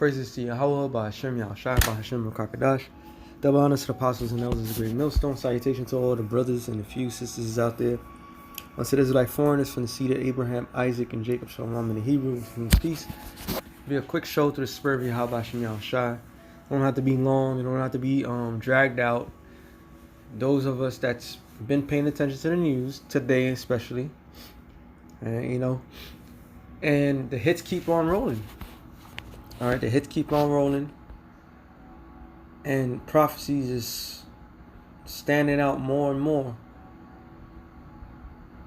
praises to Yahweh, by Hashem Yahushua, by Hashem Rakakadash. Double honors to the apostles and elders of the great millstone. Salutation to all the brothers and the few sisters out there. Unto the Israelite foreigners from the seed of Abraham, Isaac, and Jacob, Shalom in the Hebrew, which means peace. Be a quick show through the spirit of Yahweh, Hashem Yahushua. It don't have to be long. It don't have to be dragged out. Those of us that's been paying attention to the news today, especially, and the hits keep on rolling. All right, the hits keep on rolling, and prophecies is standing out more and more.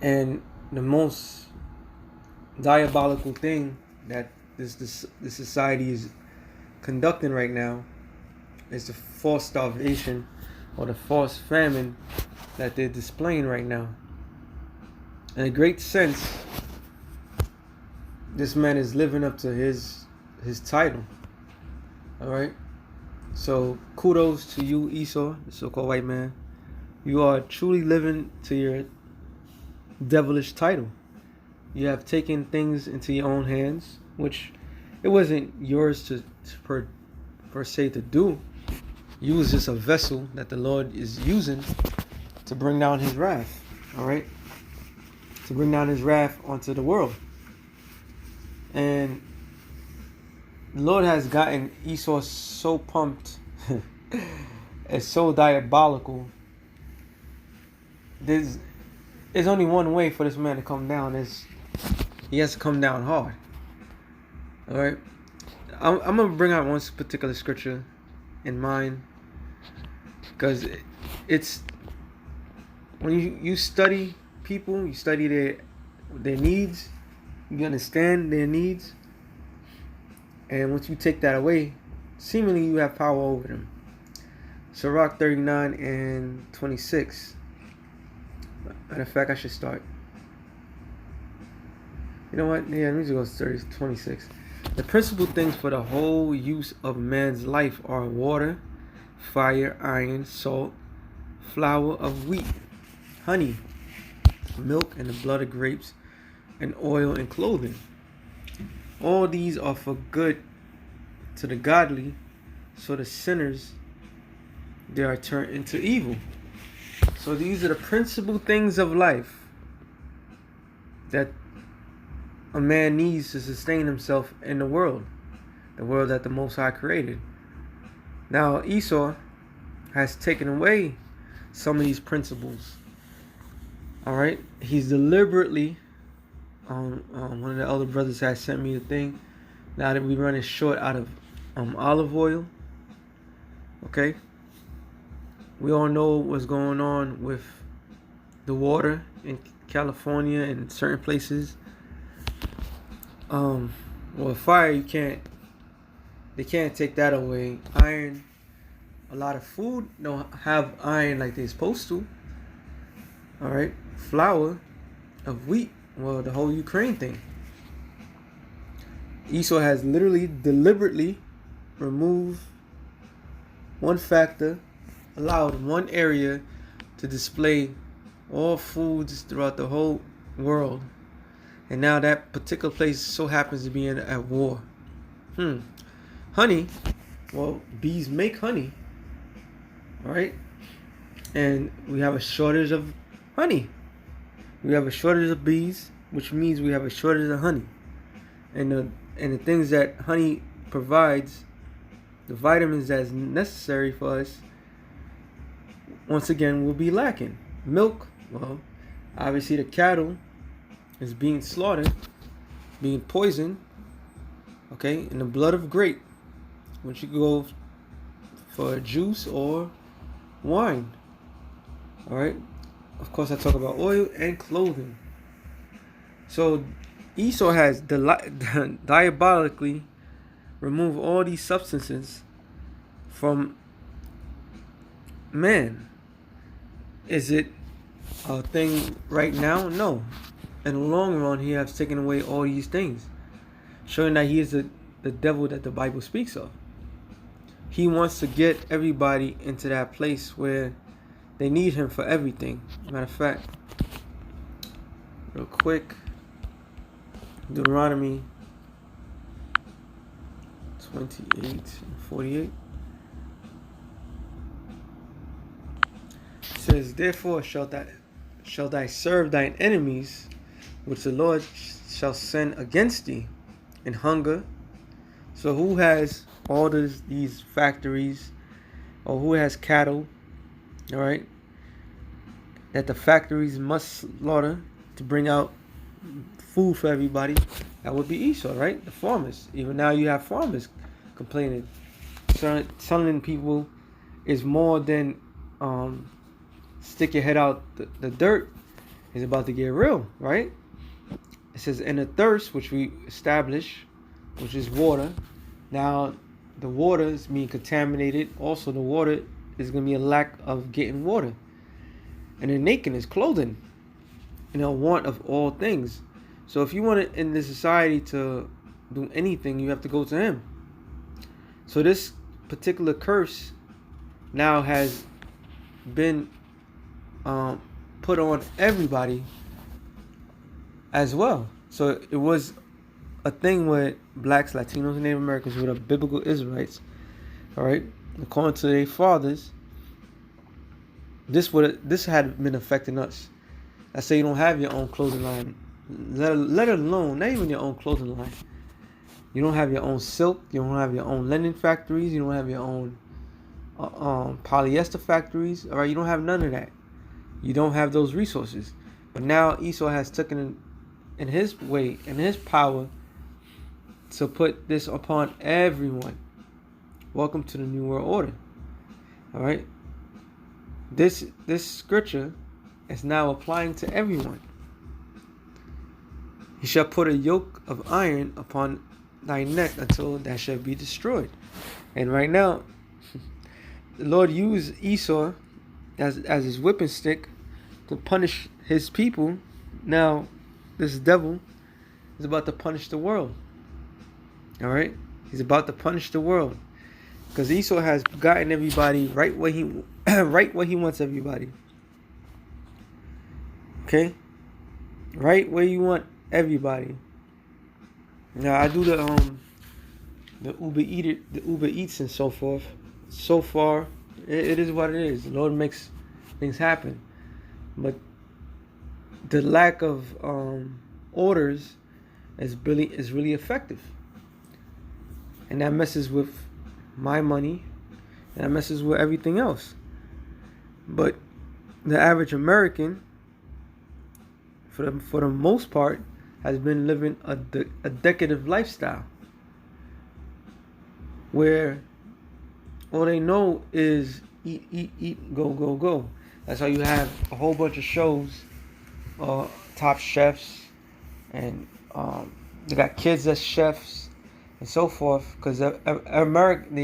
And the most diabolical thing that this society is conducting right now is the false starvation or the false famine that they're displaying right now. In a great sense, this man is living up to his title. All right. So kudos to you, Esau, the so-called white man. You are truly living to your devilish title. You have taken things into your own hands, which it wasn't yours to per se to do. You was just a vessel that the Lord is using to bring down his wrath. All right. To bring down his wrath onto the world. And the Lord has gotten Esau so pumped and so diabolical. There's only one way for this man to come down. He has to come down hard. All right. I'm going to bring out one particular scripture in mind, because it's when you study people, you study their needs, you understand their needs, and once you take that away, seemingly you have power over them. Sirach 39 and 26. Matter of fact, I should start. You know what? Yeah, let me just go to 26. The principal things for the whole use of man's life are water, fire, iron, salt, flour of wheat, honey, milk, and the blood of grapes, and oil and clothing. All these are for good to the godly, so the sinners, they are turned into evil. So these are the principal things of life that a man needs to sustain himself in the world that the Most High created. Now Esau has taken away some of these principles. All right, he's deliberately. One of the elder brothers has sent me a thing. Now that we're running short out of olive oil. Okay, we all know what's going on with the water in California and certain places. Fire, they can't take that away. Iron, a lot of food don't have iron like they're supposed to. All right, flour of wheat, well, the whole Ukraine thing. Esau has literally deliberately removed one factor, allowed one area to display all foods throughout the whole world. And now that particular place so happens to be at war. Honey, well, bees make honey. All right. And we have a shortage of honey. We have a shortage of bees, which means we have a shortage of honey. And the things that honey provides, the vitamins that's necessary for us, once again, will be lacking. Milk, well, obviously the cattle is being slaughtered, being poisoned, okay, in the blood of grape, which you go for juice or wine. All right. Of course, I talk about oil and clothing. So Esau has diabolically removed all these substances from man. Is it a thing right now? No. In the long run, he has taken away all these things, showing that he is the devil that the Bible speaks of. He wants to get everybody into that place where they need him for everything. Matter of fact, real quick, Deuteronomy 28 and 48. It says, therefore shalt thou serve thine enemies, which the Lord shall send against thee, in hunger. So who has all these factories, or who has cattle, all right, that the factories must slaughter to bring out food for everybody? That would be Esau, right? The farmers. Even now you have farmers complaining. Telling people is more than stick your head out the dirt. Is about to get real, right? It says, in the thirst, which we establish, which is water. Now, the water is being contaminated. Also, the water is going to be a lack of getting water. And the nakedness, clothing. And a want of all things. So if you want it in this society to do anything, you have to go to him. So this particular curse now has been put on everybody as well. So it was a thing with blacks, Latinos, and Native Americans who were the biblical Israelites. All right, according to their fathers, this had been affecting us. I say you don't have your own clothing line, let alone not even your own clothing line. You don't have your own silk. You don't have your own linen factories. You don't have your own polyester factories. All right, you don't have none of that. You don't have those resources. But now Esau has taken in his way, in his power, to put this upon everyone. Welcome to the New World Order. All right. This scripture is now applying to everyone. He shall put a yoke of iron upon thy neck until that shall be destroyed. And right now, the Lord used Esau as his whipping stick to punish his people. Now, this devil is about to punish the world. All right, he's about to punish the world because Esau has gotten everybody right where he wants everybody. Okay, right where you want everybody. Now I do the Uber Eats and so forth. So far, it is what it is. The Lord makes things happen, but the lack of orders is really effective, and that messes with my money, and that messes with everything else. But the average American, for the most part, has been living a decadent lifestyle, where all they know is eat, go. That's how you have a whole bunch of shows, top chefs, and they got kids as chefs and so forth, because the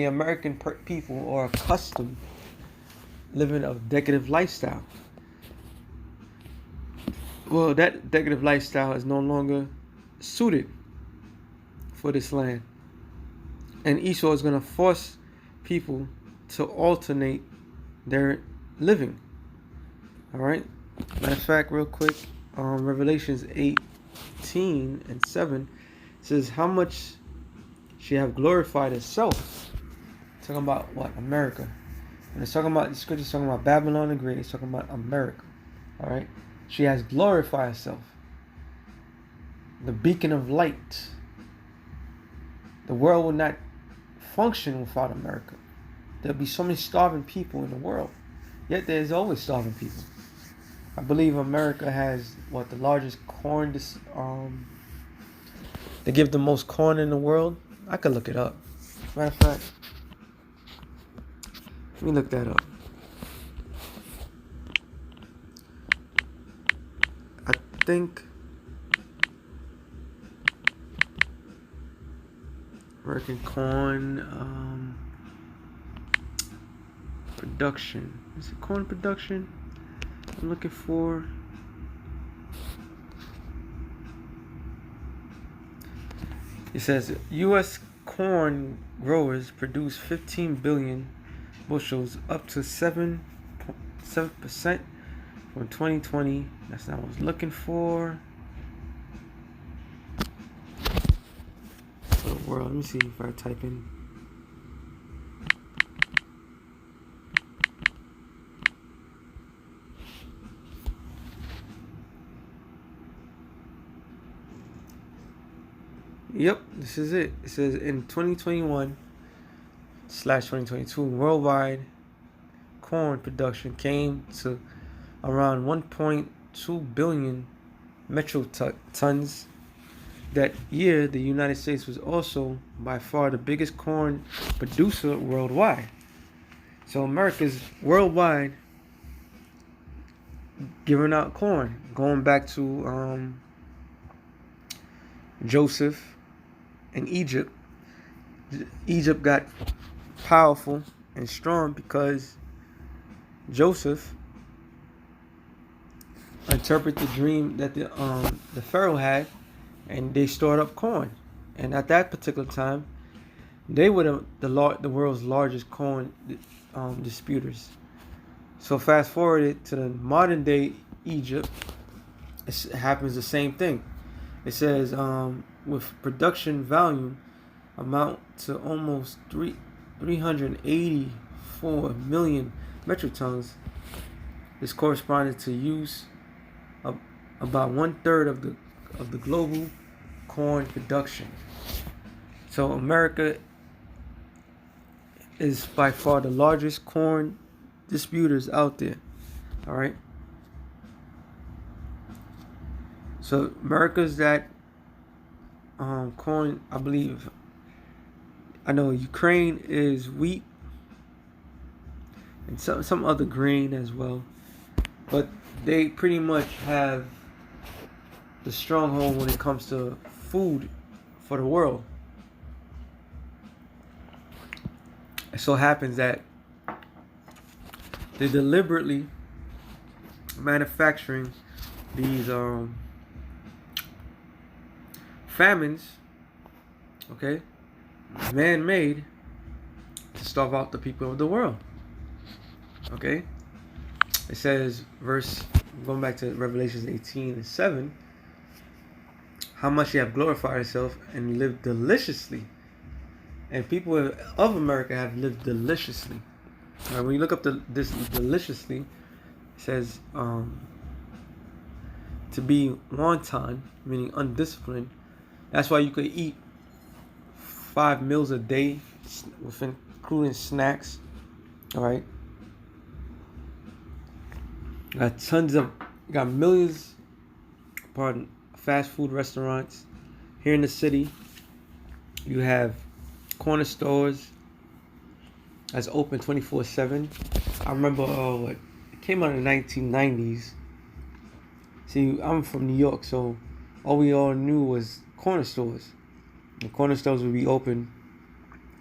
American people are accustomed living a decadent lifestyle. Well, that decadent lifestyle is no longer suited for this land, and Esau is going to force people to alternate their living. All right. Matter of fact, real quick, Revelations 18:7 says, "How much she have glorified herself." Talking about what? America. And it's talking about the scripture. Talking about Babylon the Great. It's talking about America. All right. She has glorified herself. The beacon of light. The world will not function without America. There'll be so many starving people in the world. Yet there's always starving people. I believe America has the largest corn. They give the most corn in the world. I could look it up. Matter of fact, let me look that up. I think American corn production. Is it corn production? I'm looking for. It says U.S. corn growers produce 15 billion bushels, up to 7% from 2020. That's not what I was looking for. world. Let me see if I type in. Yep, this is it. It says in 2021/2022, worldwide corn production came to around 1.2 billion metric tons. That year, the United States was also by far the biggest corn producer worldwide. So America's worldwide giving out corn. Going back to Joseph in Egypt. Egypt got powerful and strong because Joseph interpreted the dream that the Pharaoh had, and they stored up corn. And at that particular time, they were the world's largest corn disputers. So fast forward to the modern day Egypt, it happens the same thing. It says with production volume amount to almost 384 million metric tons. This corresponded to use of about 1/3 of the global corn production. So America is by far the largest corn disputers out there. All right. So America's that corn, I believe. I know Ukraine is wheat and some other grain as well, but they pretty much have the stronghold when it comes to food for the world. It so happens that they're deliberately manufacturing these famines, okay, man-made, to starve out the people of the world. Okay, it says, going back to Revelations 18:7, how much you have glorified yourself and lived deliciously. And people of America have lived deliciously. All right, when you look up this deliciously, it says to be wanton, meaning undisciplined. That's why you could eat 5 meals a day, including snacks. All right. Got millions, fast food restaurants here in the city. You have corner stores that's open 24/7. I remember it came out in the 1990s. See, I'm from New York, so all we all knew was corner stores. The corner stores would be open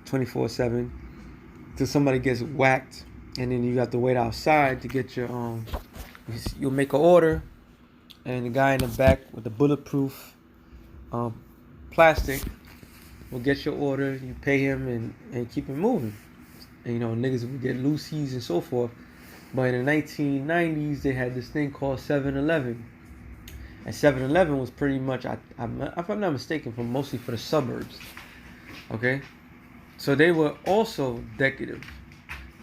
24/7 till somebody gets whacked, and then you got to wait outside to get your you'll make an order, and the guy in the back with the bulletproof plastic will get your order. You pay him and keep it moving. And, niggas would get loosies and so forth. But in the 1990s, they had this thing called 7-Eleven. And 7-Eleven was pretty much, if I'm not mistaken, mostly for the suburbs. Okay? So they were also decadent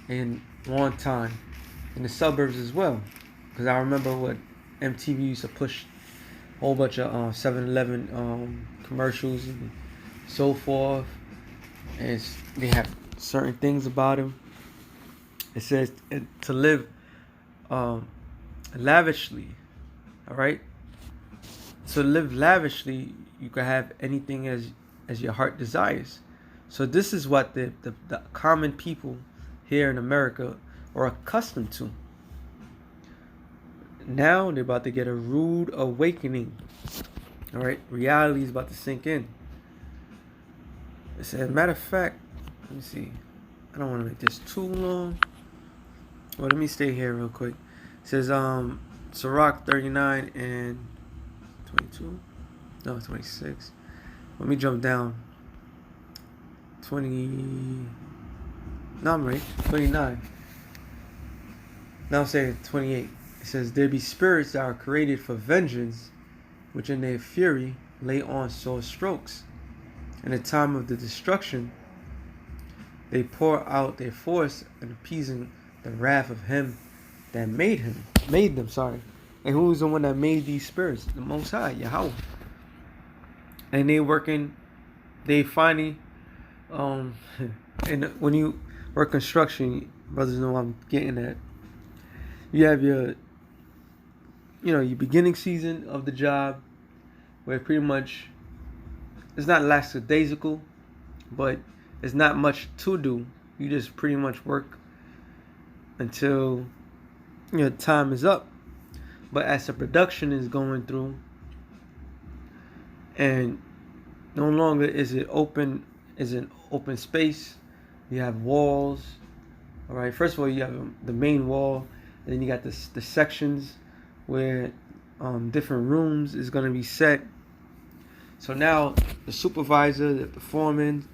and wanton in the suburbs as well. Because I remember what MTV used to push a whole bunch of 7-Eleven commercials and so forth. And they have certain things about them. It says to live lavishly. All right. So live lavishly, you can have anything as your heart desires. So this is what the common people here in America are accustomed to. Now they're about to get a rude awakening. All right, reality is about to sink in. It said, matter of fact, let me see. I don't want to make this too long. Well, let me stay here real quick. It says, Sirach 39 and 22. No, 26. Let me jump down. 20. No, I'm right. 29. Now I'm saying 28. It says, there be spirits that are created for vengeance, which in their fury lay on sore strokes. In the time of the destruction, they pour out their force in appeasing the wrath of him that made them, sorry. And who is the one that made these spirits? The Most High, Yahweh. And they finally, and when you work construction, brothers know I'm getting at. You have your beginning season of the job, where pretty much it's not lackadaisical, but it's not much to do. You just pretty much work until your time is up. But as the production is going through, and no longer is an open space, you have walls. All right. First of all, you have the main wall, and then you got the sections where different rooms is going to be set. So now the supervisor, the foreman,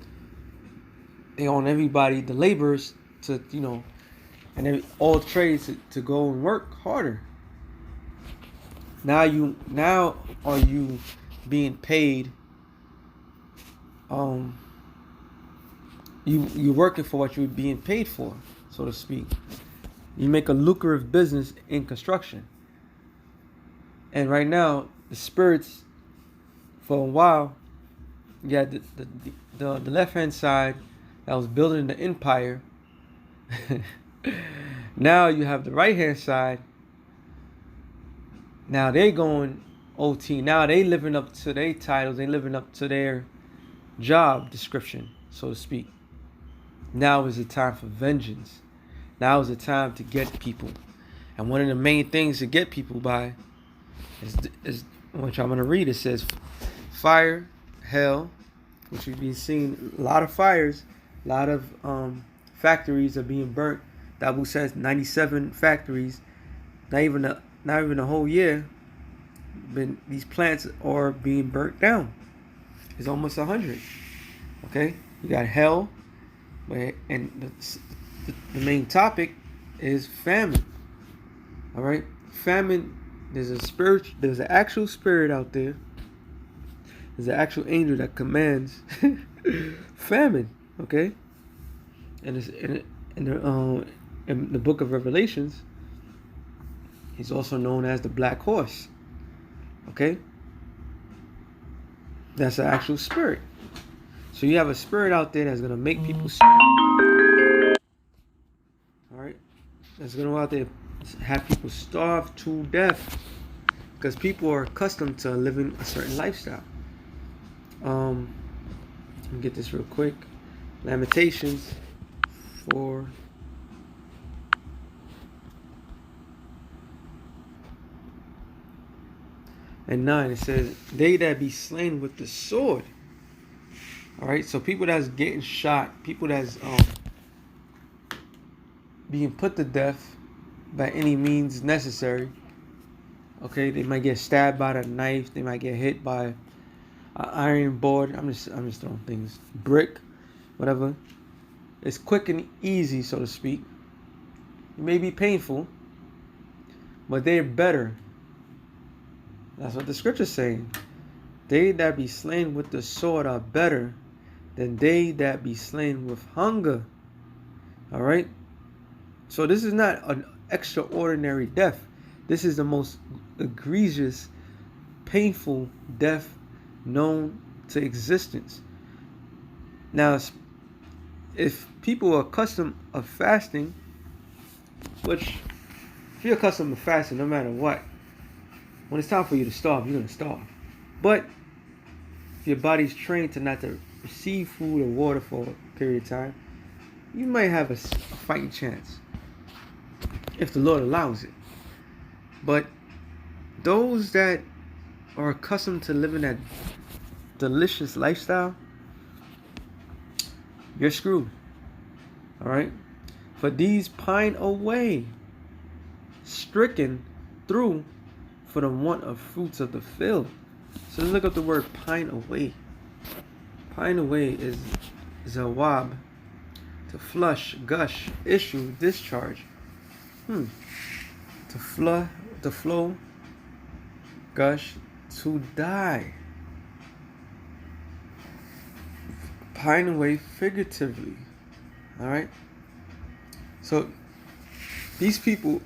they own everybody, the laborers to and all trades to go and work harder. Now are you being paid? You're working for what you're being paid for, so to speak. You make a lucrative business in construction. And right now, the spirits, for a while, you had the left hand side that was building the empire. Now you have the right hand side. Now they going OT. Now they living up to their titles. They living up to their job description, so to speak. Now is the time for vengeance. Now is the time to get people. And one of the main things to get people by is which I'm going to read. It says fire, hell, which we've been seeing a lot of fires, a lot of factories are being burnt. The Abu says 97 factories, not even a whole year. These plants are being burnt down. It's almost 100. Okay, you got hell, and the main topic is famine. All right, famine. There's an actual spirit out there. There's an actual angel that commands famine. Okay, and it's in the book of Revelations, he's also known as the Black Horse. Okay, that's an actual spirit. So you have a spirit out there that's gonna make people starve. All right, that's gonna go out there have people starve to death because people are accustomed to living a certain lifestyle. Let me get this real quick. Lamentations 4. And 9, it says, they that be slain with the sword. All right, so people that's getting shot, people that's being put to death by any means necessary. Okay, they might get stabbed by a knife, they might get hit by an iron board. I'm just throwing things, brick, whatever. It's quick and easy, so to speak. It may be painful, but they're better. That's what the scripture's saying. They that be slain with the sword are better than they that be slain with hunger. All right? So this is not an extraordinary death. This is the most egregious, painful death known to existence. Now, if people are accustomed of fasting, which if you're accustomed to fasting no matter what, when it's time for you to starve, you're going to starve. But if your body's trained to not to receive food or water for a period of time, you might have a fighting chance if the Lord allows it. But those that are accustomed to living that delicious lifestyle, you're screwed. All right? For these pine away, stricken through for the want of fruits of the field. So let's look up the word pine away. Pine away is zawab, to flush, gush, issue, discharge. To flow, gush, to die. pine away figuratively. All right. So these people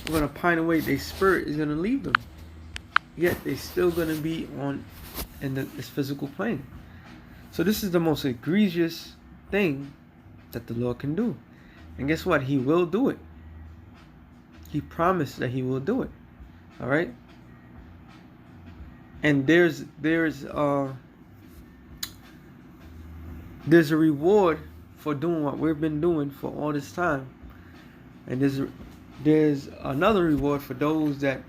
are gonna pine away. Their spirit is gonna leave them. Yet they're still gonna be in this physical plane. So this is the most egregious thing that the Lord can do. And guess what? He will do it. He promised that he will do it. All right. And there's a reward for doing what we've been doing for all this time. And there's another reward for those that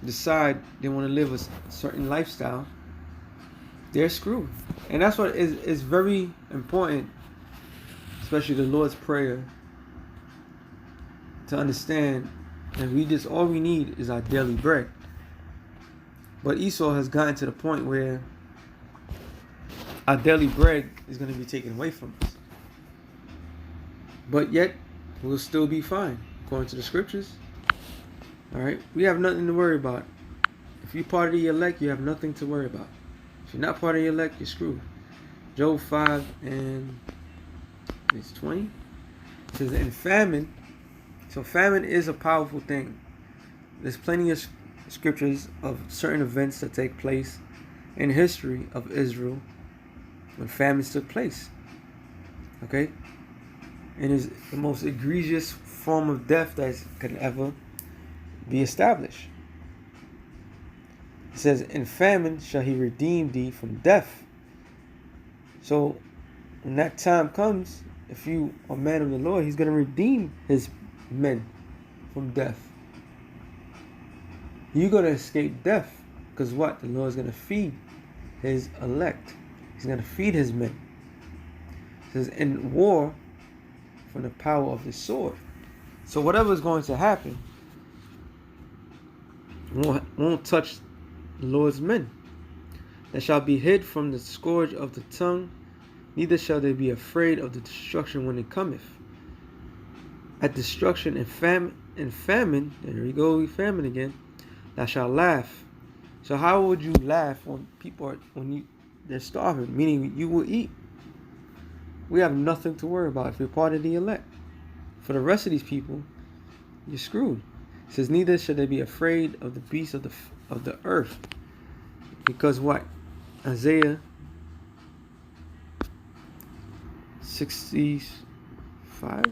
decide they want to live a certain lifestyle. They're screwed. And that's what is very important, especially the Lord's Prayer, to understand that all we need is our daily bread. But Esau has gotten to the point where our daily bread is going to be taken away from us. But yet, we'll still be fine, according to the scriptures. All right? We have nothing to worry about. If you're part of the elect, you have nothing to worry about. If you're not part of the elect, you're screwed. Job 5 and it's 20. It says, in famine. So famine is a powerful thing. There's plenty of scriptures of certain events that take place in history of Israel when famines took place. Okay? And it's the most egregious form of death that could ever be established. It says, in famine shall he redeem thee from death. So when that time comes, if you are a man of the Lord, he's going to redeem his men from death. You're going to escape death. Because what? The Lord is going to feed his elect. He's going to feed his men. It says, in war, from the power of the sword. So whatever is going to happen won't touch the Lord's men. That shall be hid from the scourge of the tongue, neither shall they be afraid of the destruction when it cometh. At destruction and famine, there we go, famine again, thou shalt laugh. So how would you laugh when they're starving? Meaning you will eat. We have nothing to worry about if you're part of the elect. For the rest of these people, you're screwed. It says, neither should they be afraid of the beasts of the earth. Because what? Isaiah 65.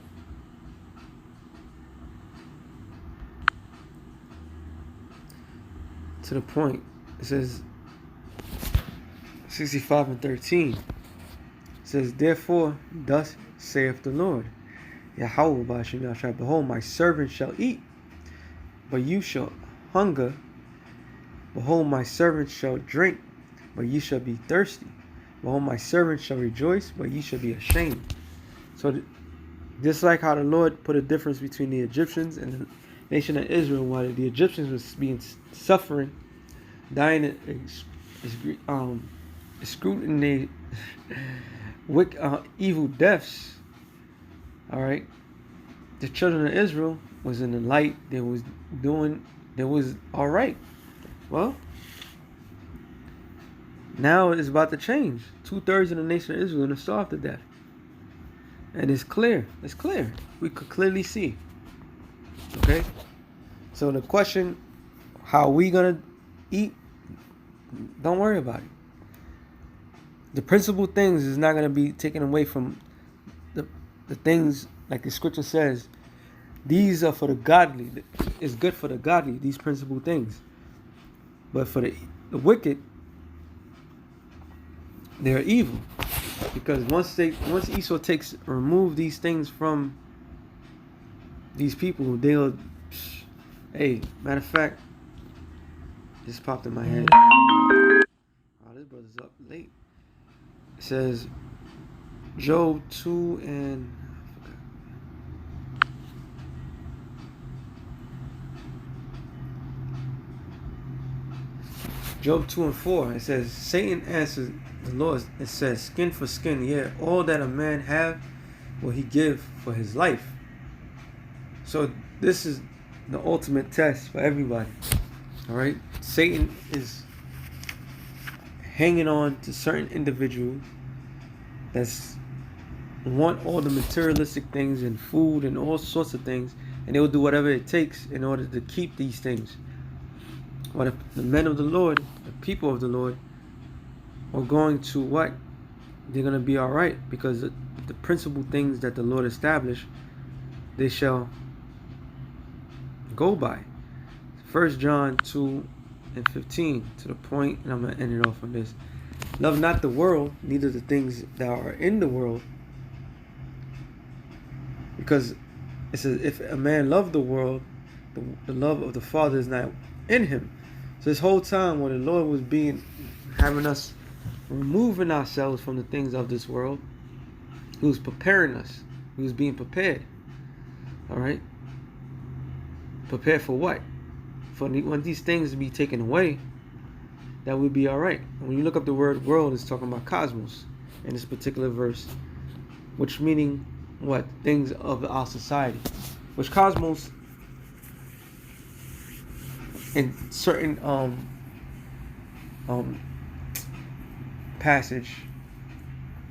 To the point. It says 65 and 13. It says, therefore, thus saith the Lord, Yahweh Ba'ashem Yahshua, behold, my servant shall eat, but you shall hunger. Behold, my servant shall drink, but ye shall be thirsty. Behold, my servant shall rejoice, but ye shall be ashamed. So, just like how the Lord put a difference between the Egyptians and the nation of Israel, while the Egyptians was being suffering, dying scrutiny, evil deaths. All right, the children of Israel was in the light. They was all right. Well, now it's about to change. 2/3 of the nation of Israel are going to starve to death. And it's clear. It's clear. We could clearly see. Okay? So the question, how we going to eat, don't worry about it. The principal things is not going to be taken away from the things, like the scripture says. These are for the godly. It's good for the godly, these principal things. But for the wicked, they're evil. Because once Esau remove these things from these people, they'll, hey, matter of fact, this popped in my head. Oh, this brother's up late. It says Job 2 and Job 2 and 4. It says, Satan answered the Lord, it says, skin for skin, yeah, all that a man have will he give for his life. So this is the ultimate test for everybody. All right, Satan is hanging on to certain individuals that's want all the materialistic things and food and all sorts of things, and they will do whatever it takes in order to keep these things. But if the men of the Lord, the people of the Lord, are going to what? They're going to be all right, because the principal things that the Lord established, they shall go by. 1 John 2:15, to the point, and I'm going to end it off on this. Love not the world, neither the things that are in the world. Because it says, if a man love the world, the love of the Father is not in him. So this whole time when the Lord was having us removing ourselves from the things of this world, He was preparing us. He was being prepared. All right? Prepared for what? When these things be taken away, that would be all right. When you look up the word world, it's talking about cosmos in this particular verse, which meaning what? Things of our society. Which cosmos in certain passage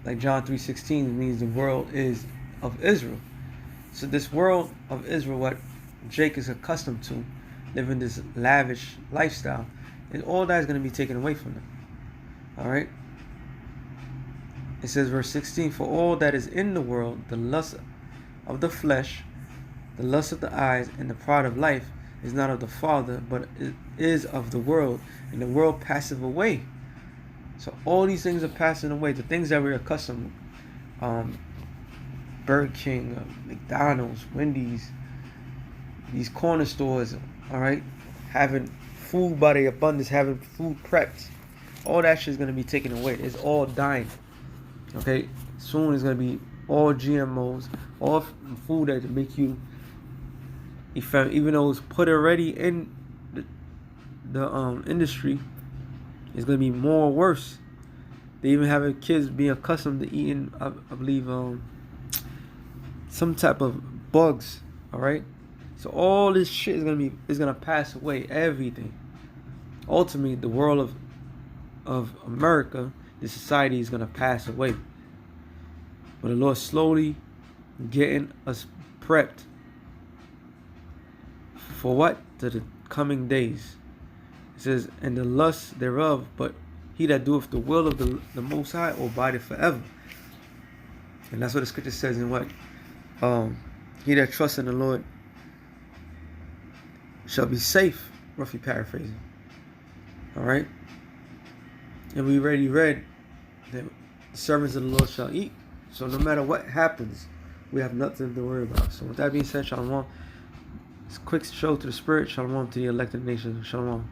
like John 3:16 means the world is of Israel. So this world of Israel, what Jake is accustomed to, living this lavish lifestyle, and all that is going to be taken away from them. All right. It says, verse 16, for all that is in the world, the lust of the flesh, the lust of the eyes, and the pride of life, is not of the Father, but it is of the world, and the world passeth away. So all these things are passing away. The things that we're accustomed, Burger King, McDonald's, Wendy's, these corner stores, all right, having food by the abundance, having food prepped, all that shit is going to be taken away. It's all dying. Okay, soon it's going to be all GMOs, all food that make you, even though it's put already in the industry, it's going to be more worse. They even have kids being accustomed to eating, I believe, some type of bugs. All right, so all this shit is gonna pass away. Everything. Ultimately, the world of America, the society is gonna pass away. But the Lord slowly getting us prepped for what? To the coming days. It says, and the lust thereof, but he that doeth the will of the Most High abideth forever. And that's what the scripture says in what? He that trusts in the Lord shall be safe, roughly paraphrasing. All right? And we already read that the servants of the Lord shall eat. So no matter what happens, we have nothing to worry about. So with that being said, shalom. It's a quick show to the spirit. Shalom to the elected nation. Shalom.